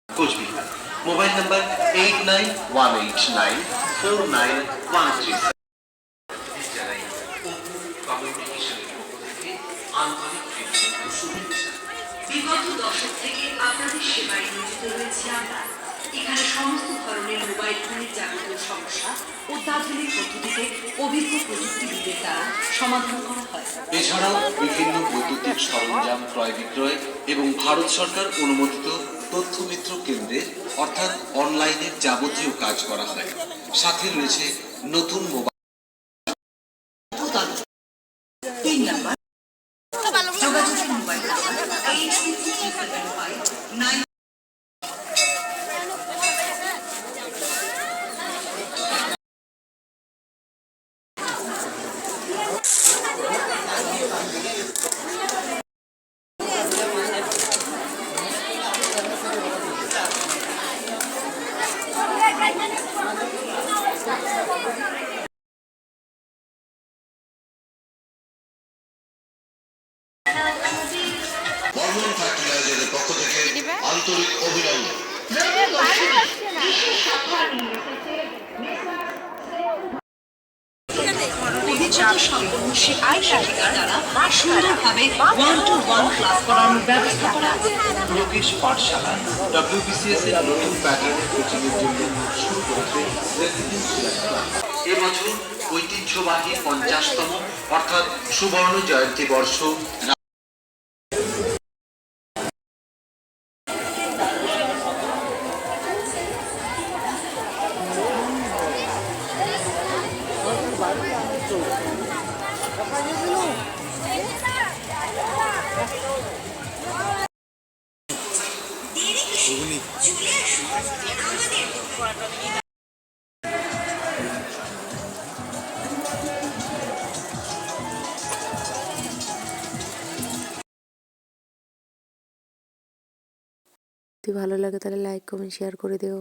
Cooch Behar. Mobile number 8918949137। বিগত দশক থেকে আপনাদের সেবায় নিয়োজিত রয়েছি আমরা। এখানে সমস্ত ধরনের মোবাইল ফোনের যাবতীয় সমস্যা অত্যাধুনিক পদ্ধতিতে অভিজ্ঞ প্রযুক্তিবিদের দ্বারা সমাধান করা হয়। এছাড়াও বিভিন্ন বৈদ্যুতিক সরঞ্জাম ক্রয় বিক্রয় এবং ভারত সরকার অনুমোদিত তথ্যমিত্র কেন্দ্রে অর্থাৎ অনলাইনের যাবতীয় কাজ করা হয়। সাথে রয়েছে নতুন মোবাইল। 3 নাম্বার যোগাযোগের মোবাইল নাম্বার 863759। বর্মন ফার্টিলাইজারের পক্ষ থেকে আন্তরিক অভিনন্দন। অভিজ্ঞতা সম্পন্ন শিক্ষক শিক্ষিকার দ্বারা সুন্দরভাবে 1-to-1 ক্লাস করানোর ব্যবস্থা করা আছে। পুলকেশ পাঠশালা WBCS এর নতুন প্যাটার্নের কোচিংয়ের জন্য শুরু করেছে রেসিডেন্সিয়াল ক্লাস। এবছর ঐতিহ্যবাহী 50তম অর্থাৎ সুবর্ণ জয়ন্তী বর্ষ যদি ভালো লাগে তাহলে লাইক কমেন্ট শেয়ার করে দিও।